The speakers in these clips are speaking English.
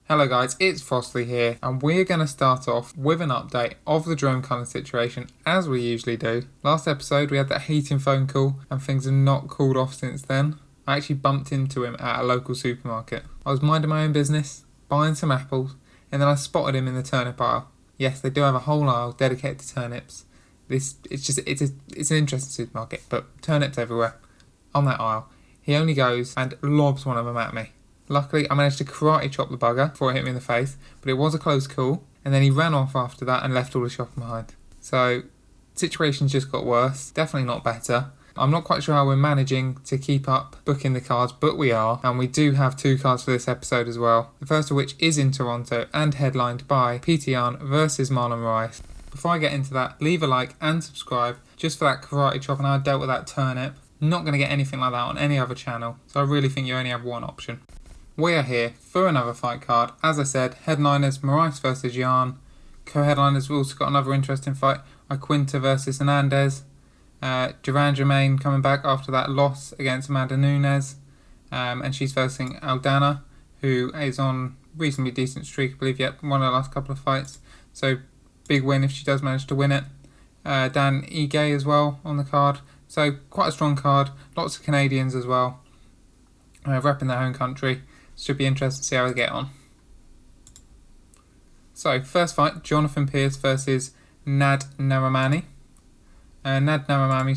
Hello guys, it's Frostley here, and we're going to start off with an update of the Jerome Cullen situation, as we usually do. Last episode we had that heating phone call, and things have not cooled off since then. I actually bumped into him at a local supermarket. I was minding my own business, buying some apples, and then I spotted him in the turnip aisle. Yes, they do have a whole aisle dedicated to turnips. It's an interesting supermarket, but turnips everywhere. On that aisle, he only goes and lobs one of them at me. Luckily, I managed to karate chop the bugger before it hit me in the face, but it was a close call, and then he ran off after that and left all the shopping behind. So, situation's just got worse, definitely not better. I'm not quite sure how we're managing to keep up booking the cards, but we are, and we do have 2 cards for this episode as well. The first of which is in Toronto and headlined by Petr Yan versus Marlon Moraes. Before I get into that, leave a like and subscribe just for that karate chop, and I dealt with that turnip. Not going to get anything like that on any other channel, so I really think you only have one option. We are here for another fight card. As I said, headliners Moraes versus Yan. Co-headliners, we've also got another interesting fight. Quinta versus Hernandez. Joanna Jedrzejczyk coming back after that loss against Amanda Nunes. And she's facing Aldana, who is on reasonably decent streak, I believe, yet won her last couple of fights. So big win if she does manage to win it. Dan Ige as well on the card. So quite a strong card. Lots of Canadians as well. Repping their home country. Should be interesting to see how they get on. So, first fight, Jonathan Pearce versus Nad Narimani. Nad Narimani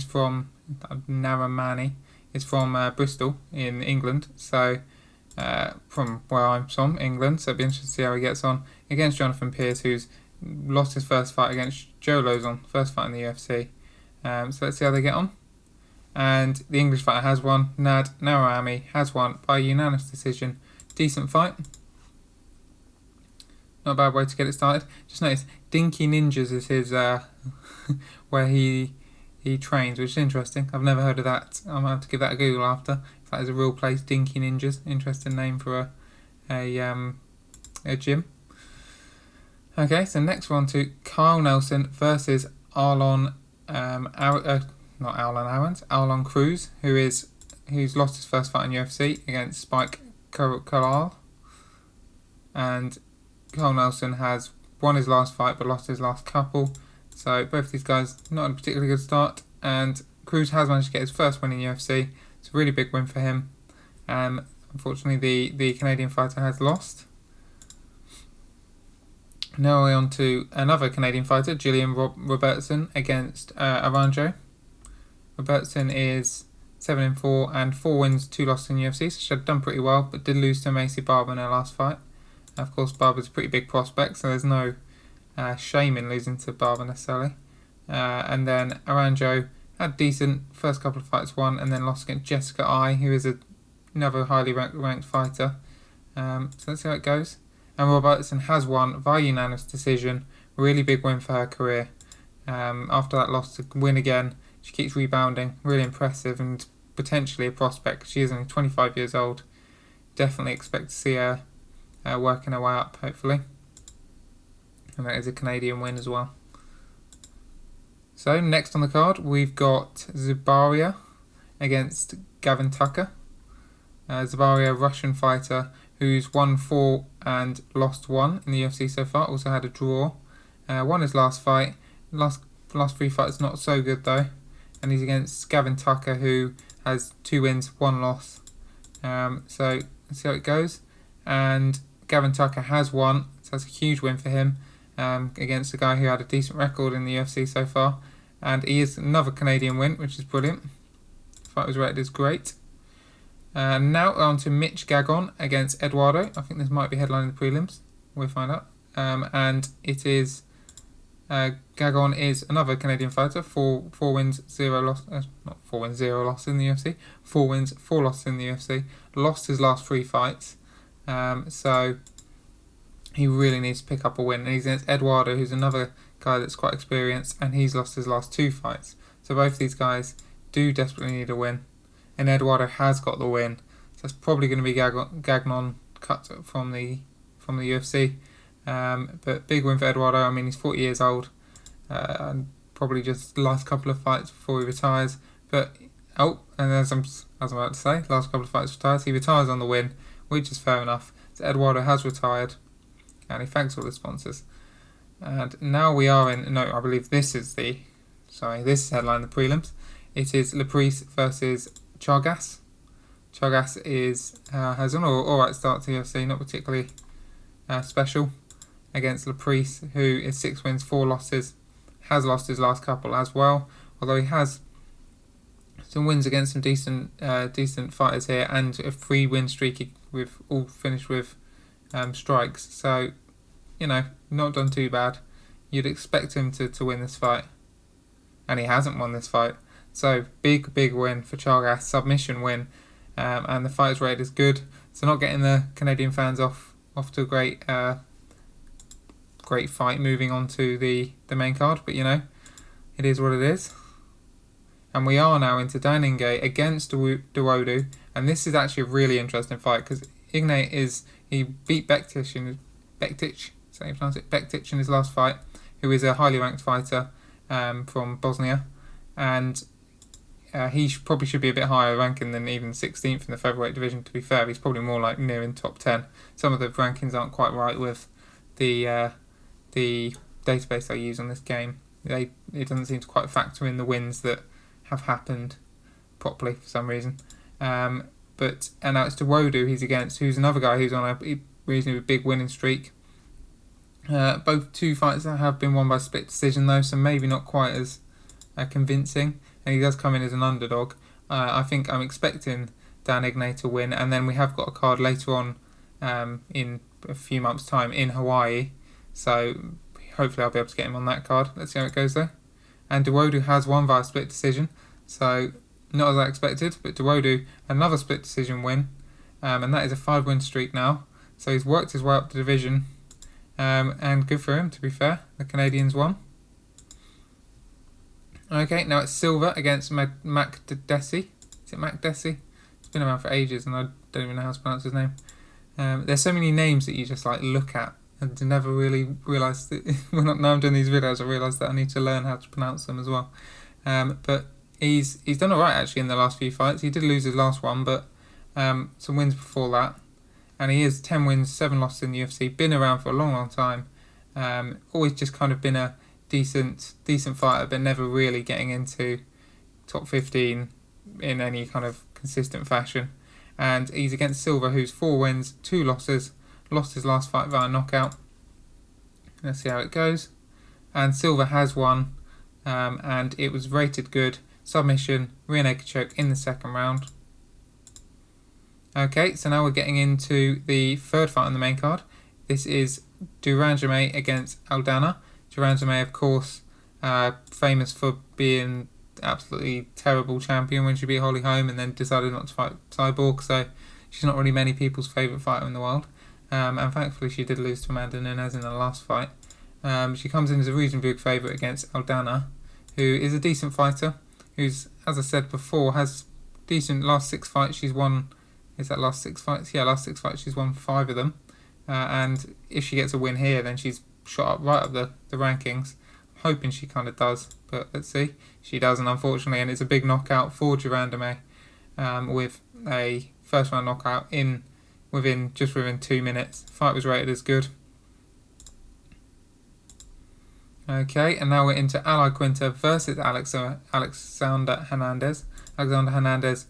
is from Bristol in England. So, from where I'm from, England. So, it'll be interesting to see how he gets on against Jonathan Pearce, who's lost his first fight against Joe Lozon, first fight in the UFC. So, let's see how they get on. And the English fighter has won. Nad Narimani has won by unanimous decision. Decent fight. Not a bad way to get it started. Just notice, Dinky Ninjas is his, where he trains, which is interesting. I've never heard of that. I'm going to have to give that a Google after. If that is a real place, Dinky Ninjas. Interesting name for a gym. Okay, so next one to Kyle Nelson versus Arlon, Arlon Cruz, who's lost his first fight in UFC against Spike Carlisle, and Kyle Nelson has won his last fight but lost his last couple. So both these guys not a particularly good start, and Cruz has managed to get his first win in UFC. It's a really big win for him. Unfortunately, the Canadian fighter has lost. Now we're on to another Canadian fighter, Gillian Robertson against Aranjo. Robertson is 7-4 and 4 wins, 2 losses in UFC, so she had done pretty well, but did lose to Macy Barber in her last fight. Of course, Barber's a pretty big prospect, so there's no shame in losing to Barber necessarily. And then Aranjo had decent first couple of fights, won, and then lost against Jessica Ai, who is another highly ranked fighter. So let's see how it goes. And Robertson has won via unanimous decision. Really big win for her career. After that loss, to win again. She keeps rebounding, really impressive, and potentially a prospect. She is only 25 years old. Definitely expect to see her working her way up, hopefully. And that is a Canadian win as well. So, next on the card, we've got Zabaria against Gavin Tucker. Zabaria, Russian fighter, who's won 4 and lost 1 in the UFC so far. Also had a draw. Won his last fight. Last 3 fights not so good though. And he's against Gavin Tucker, who has 2 wins, 1 loss. So let's see how it goes. And Gavin Tucker has won, so that's a huge win for him against a guy who had a decent record in the UFC so far. And he is another Canadian win, which is brilliant. The fight was rated as great. Now on to Mitch Gagon against Eduardo. I think this might be headlining the prelims. We'll find out. And it is... Gagon is another Canadian fighter, 4 wins, 0 loss, not 4 wins, 0 loss in the UFC, 4 wins, 4 losses in the UFC, lost his last 3 fights, so he really needs to pick up a win, and he's against Eduardo, who's another guy that's quite experienced, and he's lost his last 2 fights, so both these guys do desperately need a win, and Eduardo has got the win, so it's probably going to be Gagnon cut from the UFC. But big win for Eduardo. I mean, he's 40 years old, and probably just the last couple of fights before he retires. But and as I'm about to say, last couple of fights retires. He retires on the win, which is fair enough. Eduardo has retired, and he thanks all the sponsors. And now we are in, no, I believe this is headline, the prelims. It is Laprise versus Chargas. Chargas has an alright start to UFC, not particularly special, against Laprise, who is 6 wins, 4 losses, has lost his last couple as well, although he has some wins against some decent fighters here, and a 3-win streak with all finished with strikes. So, not done too bad. You'd expect him to win this fight, and he hasn't won this fight. So big win for Chargas, submission win, and the fight is rated as good. So not getting the Canadian fans off to a great fight, moving on to the main card, but it is what it is. And we are now into Dan Ige against Dawodu, and this is actually a really interesting fight because Ignate he beat Bektic in his last fight, who is a highly ranked fighter from Bosnia, and he probably should be a bit higher ranking than even 16th in the featherweight division. To be fair, he's probably more like near in top 10. Some of the rankings aren't quite right with the database I use on this game. It doesn't seem to quite factor in the wins that have happened properly for some reason. And now it's Dawodu he's against, who's another guy who's on a reasonably big winning streak. Both two fights have been won by split decision though, so maybe not quite as convincing. And he does come in as an underdog. I think I'm expecting Dan Ige to win, and then we have got a card later on in a few months' time in Hawaii, so hopefully I'll be able to get him on that card. Let's see how it goes though. And Dawodu has won via split decision, so not as I expected, but Dawodu another split decision win, and that is a 5-win streak now. So he's worked his way up the division, and good for him, to be fair. The Canadians won. Okay, now it's Silva against Makdessi. Is it Makdessi? It's been around for ages and I don't even know how to pronounce his name. There's so many names that you just look at and never really realise that now I'm doing these videos I realise that I need to learn how to pronounce them as well. But he's done alright actually in the last few fights. He did lose his last one, but some wins before that. And he is 10 wins, 7 losses in the UFC. Been around for a long time. Always just kind of been a decent fighter, but never really getting into top 15 in any kind of consistent fashion. And he's against Silva, who's 4 wins, 2 losses, lost his last fight via knockout. Let's see how it goes. And Silva has won, and it was rated good, submission, rear naked choke in the second round. Okay, so now we're getting into the third fight on the main card. This is Duranjame against Aldana. Duranjame, of course, famous for being absolutely terrible champion when she beat Holly Holm and then decided not to fight Cyborg, so she's not really many people's favourite fighter in the world. And thankfully she did lose to Amanda Nunes in the last fight. She comes in as a reasonably big favourite against Aldana, who is a decent fighter, who's, as I said before, has decent last 6 fights. She's won, is that last 6 fights? Yeah, last 6 fights she's won 5 of them. And if she gets a win here, then she's shot up right up the rankings. I'm hoping she kind of does, but let's see. She doesn't, unfortunately, and it's a big knockout for Duranjame, with a first round knockout within 2 minutes. The fight was rated as good. Okay, and now we're into Ali Quinta versus Alexander Hernandez. Alexander Hernandez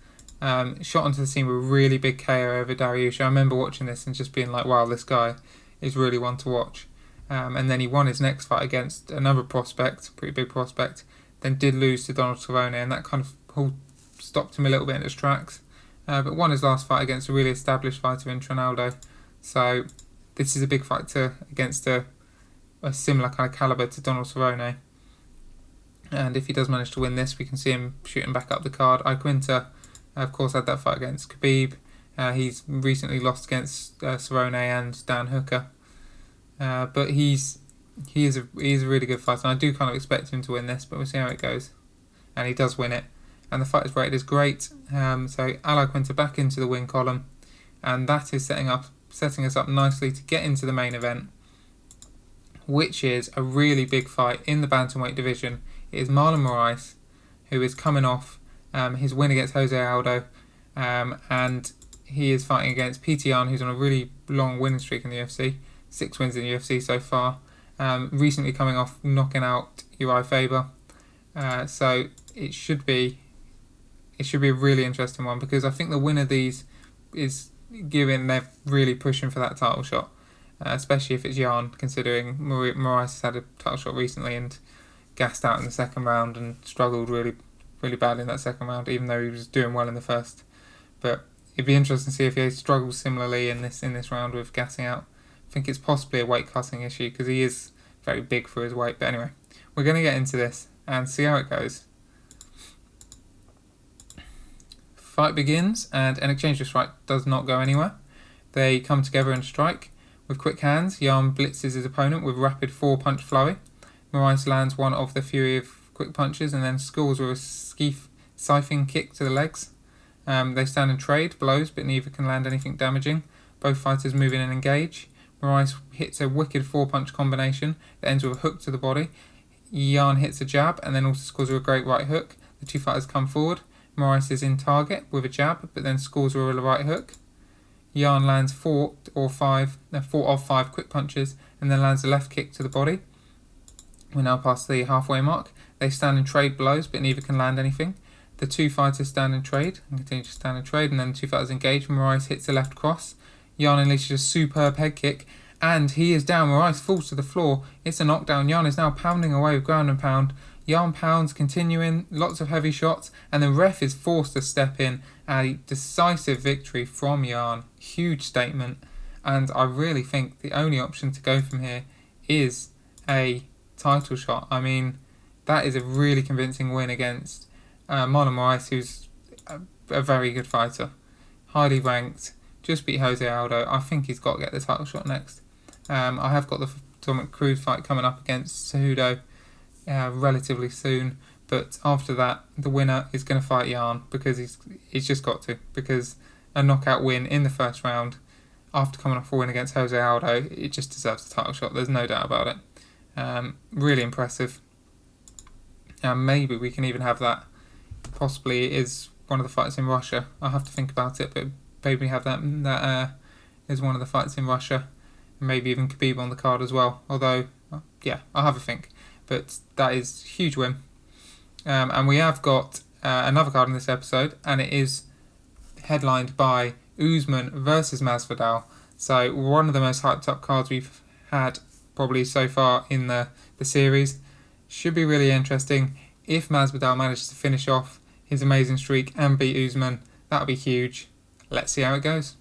shot onto the scene with a really big KO over Dariush. I remember watching this and just being like, wow, this guy is really one to watch. And then he won his next fight against another prospect, pretty big prospect, then did lose to Donald Cerrone, and that kind of stopped him a little bit in his tracks. But won his last fight against a really established fighter in Trinaldo. So this is a big fight against a similar kind of calibre to Donald Cerrone. And if he does manage to win this, we can see him shooting back up the card. Quinta, of course, had that fight against Khabib. He's recently lost against Cerrone and Dan Hooker. But he is a really good fighter, and I do kind of expect him to win this, but we'll see how it goes. And he does win it. And the fight is rated as great. So Ali Quinta back into the win column, and that is setting us up nicely to get into the main event, which is a really big fight in the bantamweight division. It is Marlon Moraes, who is coming off his win against Jose Aldo, and he is fighting against Petr Yan, who's on a really long winning streak in the UFC, 6 wins in the UFC so far. Recently coming off knocking out Uriah Faber, so it should be a really interesting one, because I think the winner of these is given they're really pushing for that title shot, especially if it's Yan, considering Moraes has had a title shot recently and gassed out in the second round and struggled really badly in that second round, even though he was doing well in the first. But it'd be interesting to see if he struggles similarly in this round with gassing out. I think it's possibly a weight cutting issue, because he is very big for his weight. But anyway, we're going to get into this and see how it goes. Fight begins, and an exchange of strike does not go anywhere. They come together and strike. With quick hands, Yan blitzes his opponent with rapid 4-punch flurry. Moraes lands one of the fury of quick punches and then scores with a siphoning kick to the legs. They stand and trade blows, but neither can land anything damaging. Both fighters move in and engage. Moraes hits a wicked 4-punch combination that ends with a hook to the body. Yan hits a jab and then also scores with a great right hook. The two fighters come forward. Moraes is in target with a jab, but then scores with a right hook. Yan lands 4 of 5 quick punches and then lands a left kick to the body. We're now past the halfway mark. They stand and trade blows, but neither can land anything. The two fighters stand and trade and continue to stand and trade, and then the two fighters engage. Moraes hits a left cross. Yan unleashes a superb head kick, and he is down. Moraes falls to the floor. It's a knockdown. Yan is now pounding away with ground and pound. Yan pounds, continuing, lots of heavy shots, and the ref is forced to step in. A decisive victory from Yan. Huge statement, and I really think the only option to go from here is a title shot. I mean, that is a really convincing win against Marlon Moraes, who's a very good fighter, highly ranked, just beat Jose Aldo. I think he's got to get the title shot next. I have got the Dominic Cruz fight coming up against Cejudo relatively soon, but after that the winner is going to fight Yan, because he's just got to, because a knockout win in the first round after coming off a win against Jose Aldo, it just deserves the title shot, there's no doubt about it. Really impressive, and maybe we can even have that, possibly it is one of the fights in Russia. I'll have to think about it, but maybe have that is one of the fights in Russia, maybe even Khabib on the card as well, although yeah, I'll have a think. But that is a huge win. And we have got another card in this episode, and it is headlined by Usman versus Masvidal. So one of the most hyped up cards we've had probably so far in the series. Should be really interesting. If Masvidal manages to finish off his amazing streak and beat Usman, that would be huge. Let's see how it goes.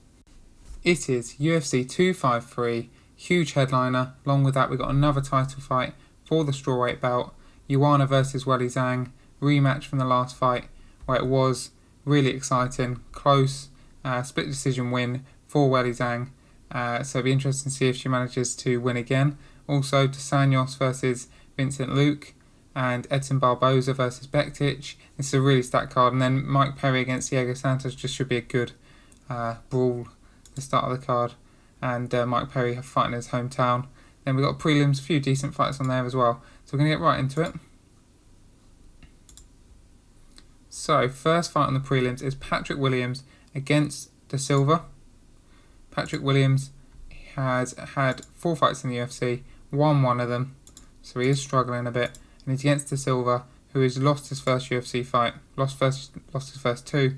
It is UFC 253, huge headliner. Along with that, we've got another title fight for the strawweight belt, Joanna versus Weili Zhang, rematch from the last fight, where it was really exciting, close, split decision win for Weili Zhang. So it'll be interesting to see if she manages to win again. Also, Dos Anjos versus Vincent Luke, and Edson Barboza versus Bektic. This is a really stacked card. And then Mike Perry against Diego Santos just should be a good brawl at the start of the card. And Mike Perry fighting in his hometown. Then we've got prelims, a few decent fights on there as well. So we're going to get right into it. So, first fight on the prelims is Patrick Williams against De Silva. Patrick Williams has had 4 fights in the UFC, won one of them, so he is struggling a bit. And he's against De Silva, who has lost his first UFC fight, lost his first 2.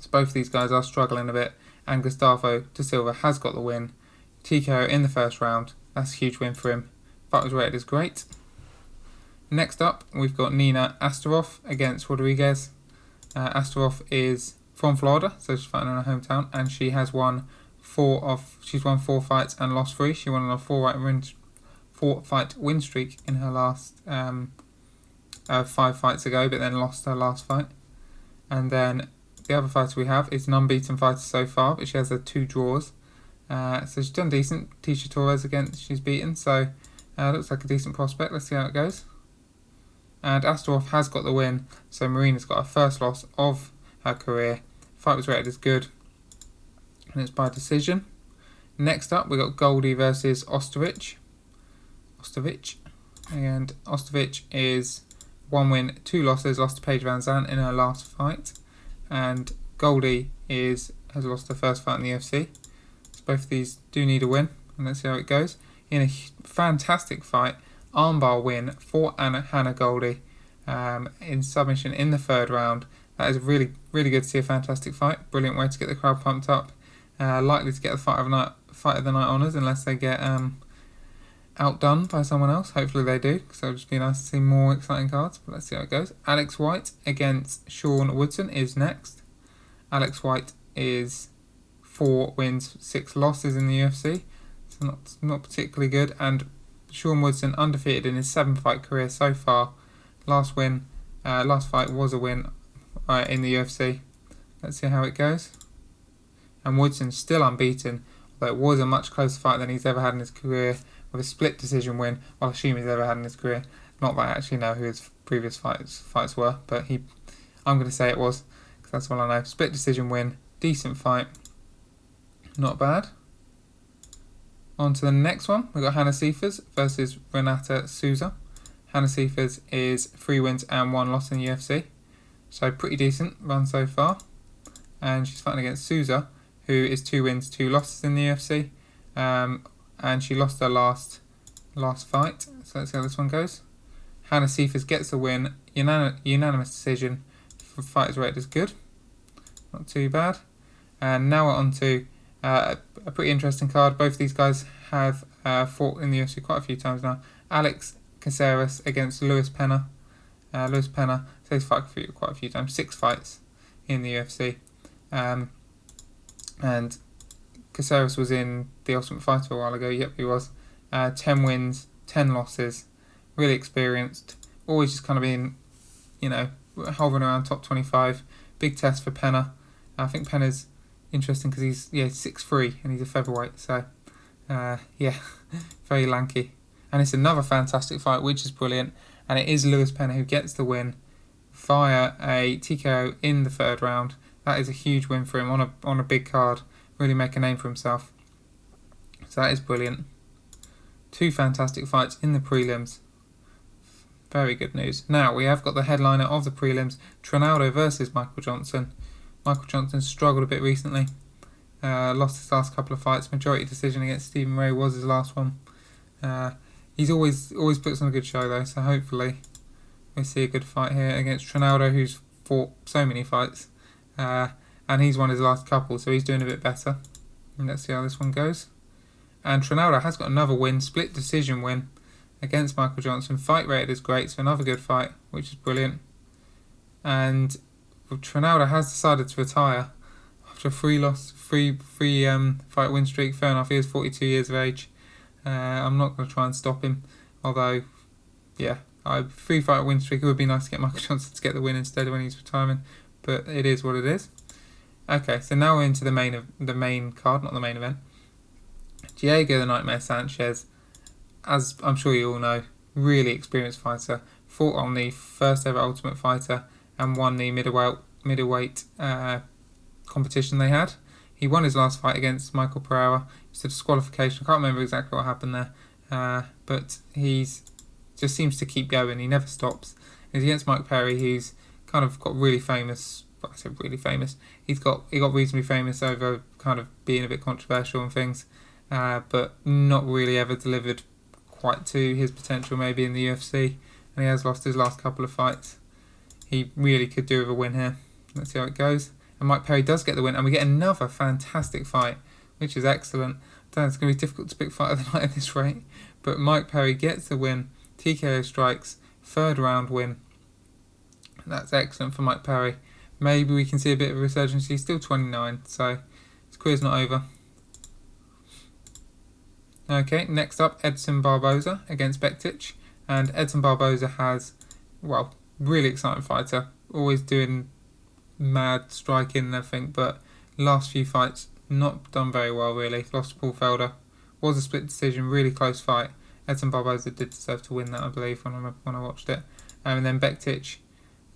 So both of these guys are struggling a bit, and Gustavo De Silva has got the win. TKO in the first round. That's a huge win for him. Fight was rated as great. Next up, we've got Nina Astaroth against Rodriguez. Astaroth is from Florida, so she's fighting in her hometown, and she has won 4 fights and lost 3. She won on a 4-fight win streak in her last 5 fights ago, but then lost her last fight. And then the other fighter we have is an unbeaten fighter so far, but she has 2 draws. So she's done decent. Tisha Torres against she's beaten, so looks like a decent prospect. Let's see how it goes. And Astaroth has got the win, so Marina's got her first loss of her career. Fight was rated as good, and it's by decision. Next up, we got Goldie versus Ostovic. And Ostovic is 1 win, 2 losses. Lost to Paige Van Zandt in her last fight, and Goldie has lost her first fight in the UFC. So both of these do need a win, and let's see how it goes. In a fantastic fight, armbar win for Hannah Goldie in submission in the 3rd round. That is really, really good to see a fantastic fight. Brilliant way to get the crowd pumped up. Likely to get the fight of the night honours unless they get outdone by someone else. Hopefully they do, because it'll just be nice to see more exciting cards. But let's see how it goes. Alex White against Sean Woodson is next. Alex White is 4 wins, 6 losses in the UFC, so not particularly good. And Sean Woodson undefeated in his 7-fight career so far. Last fight was a win in the UFC. Let's see how it goes. And Woodson's still unbeaten, although it was a much closer fight than he's ever had in his career, with a split decision win, I'll assume he's ever had in his career. Not that I actually know who his previous fights were, but I'm going to say it was, because that's all I know. Split decision win, decent fight, not bad. On to the next one, we've got Hannah Cifers versus Renata Souza. Hannah Cifers is 3 wins and 1 loss in the UFC, so pretty decent run so far. And she's fighting against Souza, who is 2 wins, 2 losses in the UFC. And she lost her last fight. So let's see how this one goes. Hannah Cifers gets the win. Unanimous decision. For fight is rated as good. Not too bad. And now we're on to a pretty interesting card. Both of these guys have fought in the UFC quite a few times now. Alex Caceres against Luis Pena. Luis Pena, so he's fought quite a few times. 6 fights in the UFC. And Caceres was in The Ultimate Fighter a while ago. Yep, he was. 10 wins, 10 losses. Really experienced. Always just kind of been, hovering around top 25. Big test for Pena. I think Pena's interesting because he's 6'3" and he's a featherweight. So, very lanky. And it's another fantastic fight, which is brilliant. And it is Luis Pena who gets the win via a TKO in the 3rd round. That is a huge win for him on a big card. Really make a name for himself. So that is brilliant. 2 fantastic fights in the prelims. Very good news. Now we have got the headliner of the prelims, Trinaldo versus Michael Johnson. Michael Johnson struggled a bit recently. Lost his last couple of fights. Majority decision against Stephen Ray was his last one. He's always puts on a good show though, so hopefully we see a good fight here against Trinaldo, who's fought so many fights. And he's won his last couple, so he's doing a bit better. And let's see how this one goes. And Trinaldo has got another win, split decision win against Michael Johnson. Fight rated is great, so another good fight, which is brilliant. And Trinaldo has decided to retire after a 3 fight win streak. Fair enough, he is 42 years of age. I'm not going to try and stop him, although, 3 fight win streak. It would be nice to get Michael Johnson to get the win instead of when he's retiring, but it is what it is. Okay, so now we're into the main card, not the main event. Diego the Nightmare Sanchez, as I'm sure you all know, really experienced fighter, fought on the first ever Ultimate Fighter and won the middleweight competition they had. He won his last fight against Michael Pereira. It's a disqualification. I can't remember exactly what happened there, but he's just seems to keep going. He never stops. He's against Mike Perry, who's kind of got really famous. Well, I said really famous. He got reasonably famous over kind of being a bit controversial and things, but not really ever delivered quite to his potential maybe in the UFC, and he has lost his last couple of fights. He really could do with a win here. Let's see how it goes. And Mike Perry does get the win, and we get another fantastic fight, which is excellent. I don't know, it's going to be difficult to pick fight of the night at this rate, but Mike Perry gets the win, TKO strikes, 3rd round win. That's excellent for Mike Perry. Maybe we can see a bit of a resurgence. He's still 29, so his career's not over. Okay, next up, Edson Barboza against Bektic. And Edson Barboza has, really exciting fighter. Always doing mad striking and everything, but last few fights, not done very well really. Lost to Paul Felder. Was a split decision, really close fight. Edson Barboza did deserve to win that, I believe, when I watched it. And then Bektic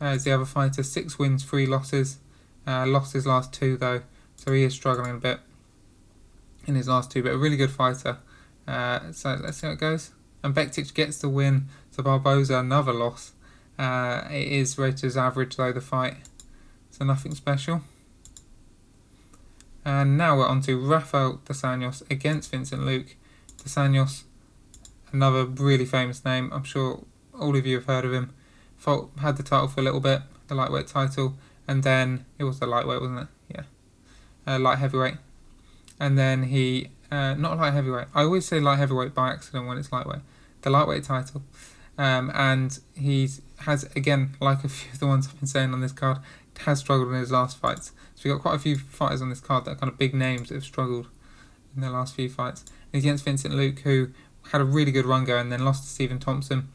is the other fighter, 6 wins, 3 losses. Lost his last 2 though, so he is struggling a bit in his last 2, but a really good fighter. So let's see how it goes. And Bektic gets the win, so Barboza another loss. It is rated as average though, the fight, so nothing special. And now we're on to Rafael dos Anjos against Vincent Luke. Dos Anjos, another really famous name. I'm sure all of you have heard of him. Had the title for a little bit, the lightweight title, and then it was the lightweight, wasn't it? Yeah. Light heavyweight. And then he, not light heavyweight. I always say light heavyweight by accident when it's lightweight. The lightweight title. And he has, again, like a few of the ones I've been saying on this card, has struggled in his last fights. So we've got quite a few fighters on this card that are kind of big names that have struggled in their last few fights. And he's against Vincent Luke, who had a really good run going and then lost to Stephen Thompson.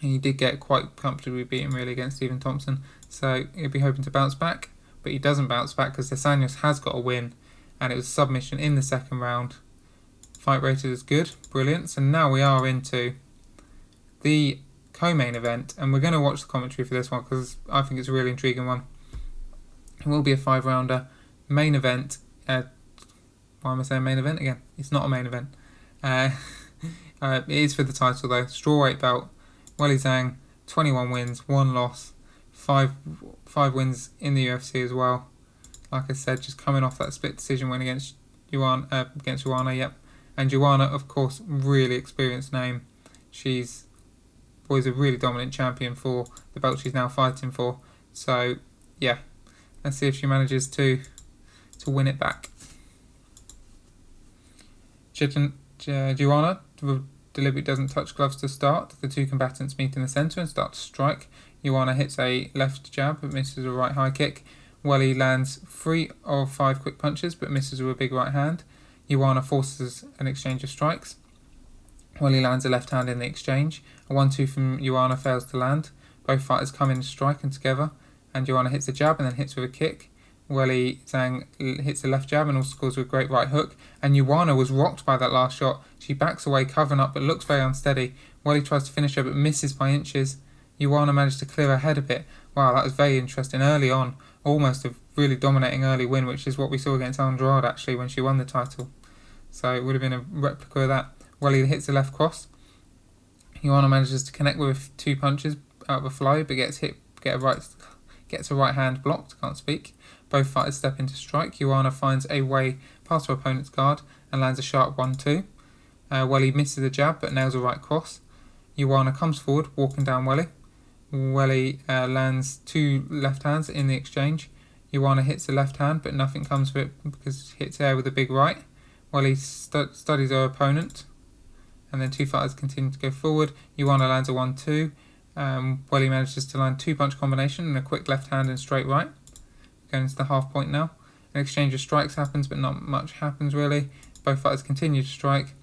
And he did get quite comfortably beaten really against Stephen Thompson. So he'll be hoping to bounce back. But he doesn't bounce back because dos Anjos has got a win. And it was a submission in the second round. Fight rated as good. Brilliant. So now we are into the co-main event. And we're going to watch the commentary for this one because I think it's a really intriguing one. It will be a 5-rounder. Main event. Why am I saying main event again? It's not a main event. It is for the title though. Strawweight belt. Weili Zhang, 21 wins, 1 loss, 5 wins in the UFC as well. Like I said, just coming off that split decision win against Joanna, yep. And Joanna, of course, really experienced name. She's always a really dominant champion for the belt she's now fighting for. So, yeah, let's see if she manages to win it back. Joanna deliberately doesn't touch gloves to start. The two combatants meet in the centre and start to strike. Joanna hits a left jab but misses a right high kick. Weili lands 3 of 5 quick punches but misses with a big right hand. Joanna forces an exchange of strikes. Weili lands a left hand in the exchange. A 1-2 from Joanna fails to land. Both fighters come in striking together and Joanna hits a jab and then hits with a kick. Weili Zhang hits a left jab and also scores with a great right hook. And Joanna was rocked by that last shot. She backs away, covering up, but looks very unsteady. Weili tries to finish her, but misses by inches. Joanna managed to clear her head a bit. Wow, that was very interesting. Early on, almost a really dominating early win, which is what we saw against Andrade, actually, when she won the title. So it would have been a replica of that. Weili hits a left cross. Joanna manages to connect with 2 punches out of a flow, but gets a right hand blocked, can't speak. Both fighters step into strike. Joanna finds a way past her opponent's guard and lands a sharp 1-2. Weili misses a jab but nails a right cross. Joanna comes forward, walking down Weili. Weili lands 2 left hands in the exchange. Joanna hits a left hand but nothing comes of it because she hits air with a big right. Weili studies her opponent and then 2 fighters continue to go forward. Joanna lands a 1-2. Weili manages to land 2-punch combination and a quick left hand and straight right. Going into the half point now. An exchange of strikes happens, but not much happens really. Both fighters continue to strike.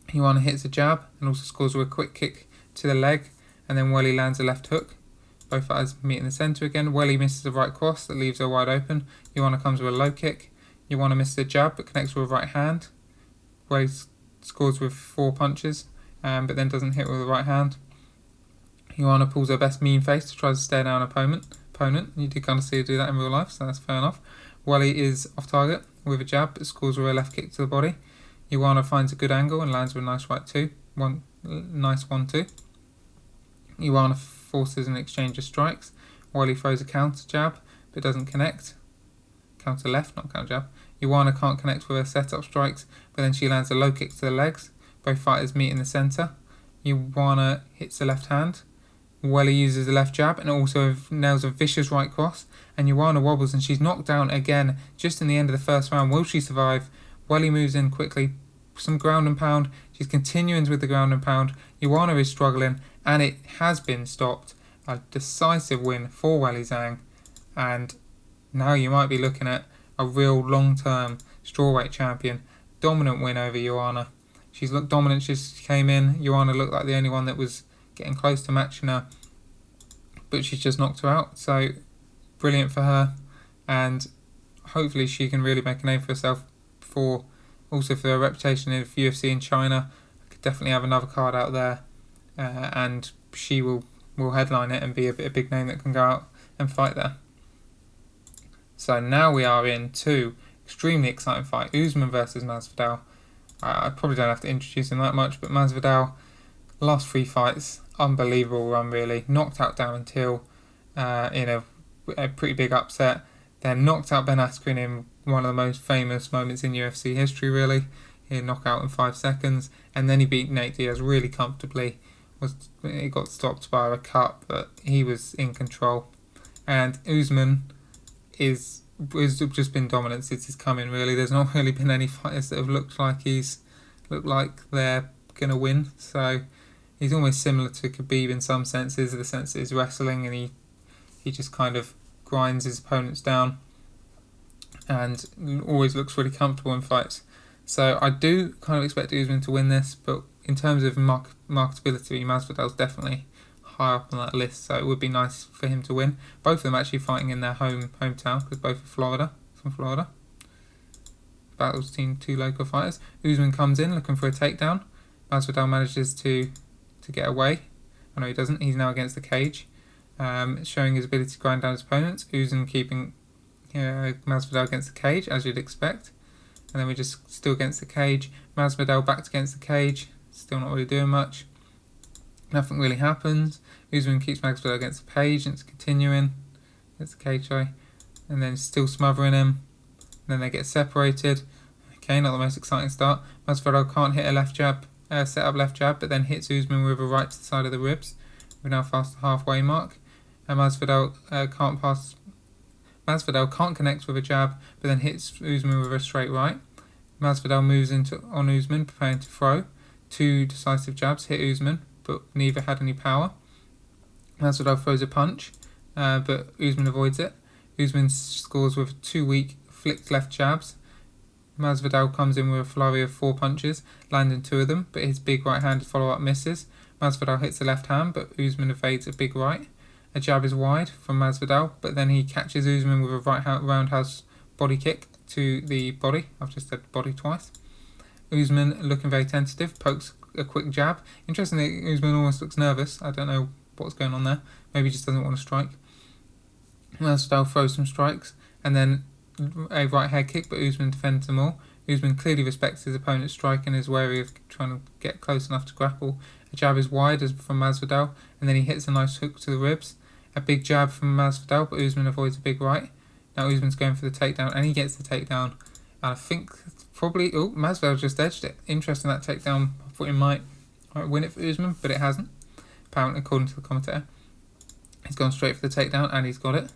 Joanna hits a jab and also scores with a quick kick to the leg, and then Weili lands a left hook. Both fighters meet in the centre again. Weili misses a right cross that leaves her wide open. Joanna comes with a low kick. Joanna misses a jab but connects with a right hand. Weili scores with 4 punches, but then doesn't hit with the right hand. Joanna pulls her best mean face to try to stare down opponent. You did kind of see her do that in real life, so that's fair enough. Weili is off target with a jab, but scores with a left kick to the body. Joanna finds a good angle and lands with a nice right 2. Nice 1-2. Joanna forces an exchange of strikes. Weili throws a counter jab, but doesn't connect. Counter left, not counter jab. Joanna can't connect with her set-up strikes, but then she lands a low kick to the legs. Both fighters meet in the centre. Joanna hits the left hand. Weili uses a left jab and also nails a vicious right cross, and Joanna wobbles and she's knocked down again just in the end of the first round. Will she survive? Weili moves in quickly, some ground and pound. She's continuing with the ground and pound. Joanna is struggling and it has been stopped. A decisive win for Weili Zhang, and now you might be looking at a real long-term strawweight champion. Dominant win over Joanna. She's looked dominant since she came in. Joanna looked like the only one that was getting close to matching her, but she's just knocked her out. So brilliant for her, and hopefully she can really make a name for herself, also for her reputation in UFC in China. Could definitely have another card out there, and she will headline it and be a big name that can go out and fight there. So now we are into extremely exciting fight, Usman versus Masvidal. I probably don't have to introduce him that much, but Masvidal, last 3 fights, unbelievable run really. Knocked out Darren Till in a pretty big upset. Then knocked out Ben Askren in one of the most famous moments in UFC history, really. He had knockout in 5 seconds, and then he beat Nate Diaz really comfortably. It got stopped by a cut, but he was in control. And Usman has just been dominant since he's come in, really. There's not really been any fighters that have looked like they're gonna win. So he's almost similar to Khabib in some senses, in the sense that he's wrestling and he just kind of grinds his opponents down and always looks really comfortable in fights. So I do kind of expect Usman to win this, but in terms of marketability, Masvidal's definitely high up on that list, so it would be nice for him to win. Both of them actually fighting in their hometown, because both are from Florida. Battles between two local fighters. Usman comes in looking for a takedown. Masvidal manages to get away. Oh no, he doesn't. He's now against the cage, showing his ability to grind down his opponents. Usman keeping Masvidal against the cage, as you'd expect. And then we're just still against the cage. Masvidal backed against the cage, still not really doing much. Nothing really happens. Usman keeps Masvidal against the cage, and it's continuing. Against the cage, sorry. And then still smothering him. And then they get separated. Okay, not the most exciting start. Masvidal can't hit a left jab, set up left jab, but then hits Usman with a right to the side of the ribs. We're now past the halfway mark. And Masvidal can't connect with a jab, but then hits Usman with a straight right. Masvidal moves on Usman, preparing to throw. 2 decisive jabs hit Usman, but neither had any power. Masvidal throws a punch, but Usman avoids it. Usman scores with 2 weak flicked left jabs. Masvidal comes in with a flurry of 4 punches, landing 2 of them, but his big right-handed follow-up misses. Masvidal hits a left hand, but Usman evades a big right. A jab is wide from Masvidal, but then he catches Usman with a right roundhouse body kick to the body. I've just said body twice. Usman, looking very tentative, pokes a quick jab. Interestingly, Usman almost looks nervous. I don't know what's going on there. Maybe he just doesn't want to strike. Masvidal throws some strikes, and then a right head kick, but Usman defends them all. Usman clearly respects his opponent's strike and is wary of trying to get close enough to grapple. A jab is wide from Masvidal, and then he hits a nice hook to the ribs. A big jab from Masvidal, but Usman avoids a big right. Now Usman's going for the takedown, and he gets the takedown. And I think probably... Oh, Masvidal just edged it. Interesting, that takedown. I thought he might win it for Usman, but it hasn't. Apparently, according to the commentator. He's gone straight for the takedown, and he's got it.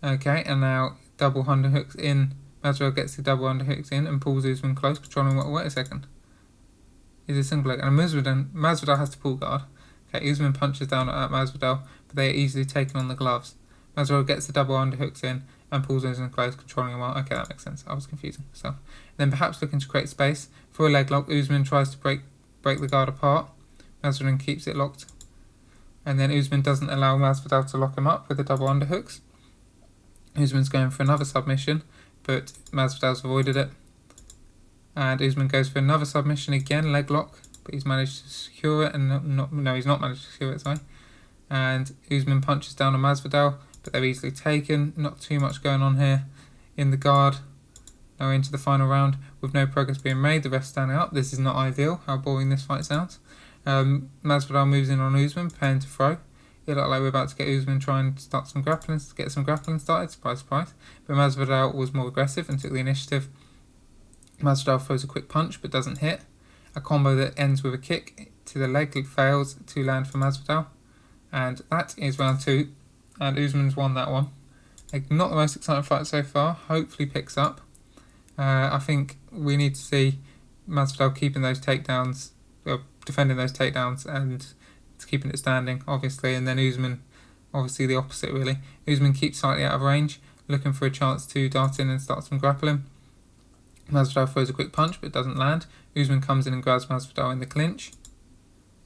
Okay, and now double underhooks in. Masvidal gets the double underhooks in and pulls Usman close, controlling what... Wait a second. He's a single leg. And Masvidal has to pull guard. Okay, Usman punches down at Masvidal, but they are easily taken on the gloves. Masvidal gets the double underhooks in and pulls Usman close, controlling him well. Okay, that makes sense. I was confusing myself. Then perhaps looking to create space. For a leg lock, Usman tries to break the guard apart. Masvidal keeps it locked. And then Usman doesn't allow Masvidal to lock him up with the double underhooks. Usman's going for another submission, but Masvidal's avoided it. And Usman goes for another submission again, leg lock, but he's managed to secure it, and he's not managed to secure it, sorry. And Usman punches down on Masvidal, but they're easily taken. Not too much going on here in the guard. Now into the final round with no progress being made. The ref standing up. This is not ideal, how boring this fight sounds. Masvidal moves in on Usman, preparing to throw. It looked like we're about to get Usman trying to start some grappling, started, surprise, surprise. But Masvidal was more aggressive and took the initiative. Masvidal throws a quick punch but doesn't hit. A combo that ends with a kick to the leg fails to land for Masvidal. And that is round 2. And Usman's won that one. Not the most exciting fight so far. Hopefully picks up. I think we need to see Masvidal keeping those takedowns, defending those takedowns and keeping it standing, obviously. And then Usman, obviously the opposite really. Usman keeps slightly out of range, looking for a chance to dart in and start some grappling. Masvidal throws a quick punch but doesn't land. Usman comes in and grabs Masvidal in the clinch.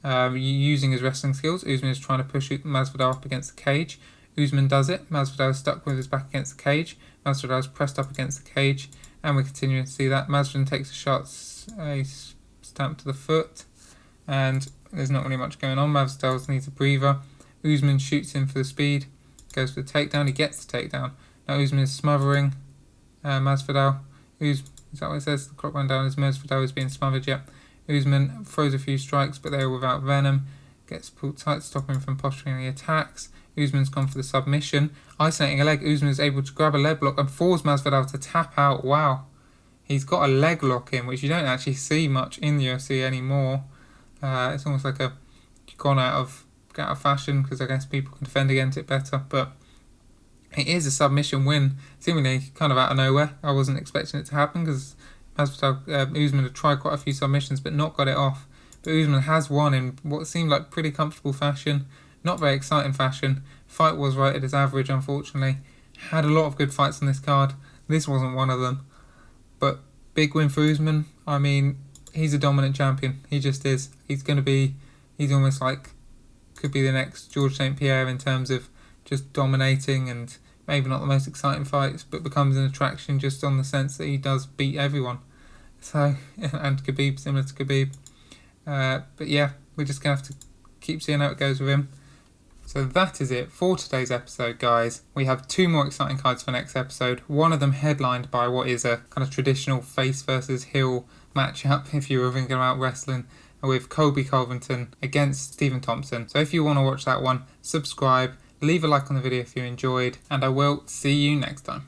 Using his wrestling skills, Usman is trying to push Masvidal up against the cage. Usman does it. Masvidal is stuck with his back against the cage. Masvidal is pressed up against the cage, and we're continuing to see that. Masvidal takes a shot, a stamp to the foot, and there's not really much going on. Masvidal needs a breather. Usman shoots in for the speed, goes for the takedown. He gets the takedown. Now Usman is smothering Masvidal. Is that what it says? The clock went down as Masvidal is being smothered. Yep. Usman throws a few strikes, but they are without venom. gets pulled tight, stopping him from posturing the attacks. Usman's gone for the submission. Isolating a leg, Usman is able to grab a leg lock and force Masvidal to tap out. Wow. He's got a leg lock in, which you don't actually see much in the UFC anymore. It's almost like gone out of fashion, because I guess people can defend against it better. But it is a submission win, seemingly kind of out of nowhere. I wasn't expecting it to happen, because Usman had tried quite a few submissions but not got it off. But Usman has won in what seemed like pretty comfortable fashion. Not very exciting fashion. Fight was rated as average, unfortunately. Had a lot of good fights on this card. This wasn't one of them. But big win for Usman. I mean, he's a dominant champion. He just is. He's almost like, could be the next George St. Pierre in terms of just dominating, and maybe not the most exciting fights, but becomes an attraction just on the sense that he does beat everyone. So, and Khabib, similar to Khabib. But yeah, we're just going to have to keep seeing how it goes with him. So that is it for today's episode, guys. We have 2 more exciting cards for next episode. One of them headlined by what is a kind of traditional face versus heel matchup, if you were thinking about wrestling, with Colby Covington against Stephen Thompson. So if you want to watch that one, subscribe, leave a like on the video if you enjoyed, and I will see you next time.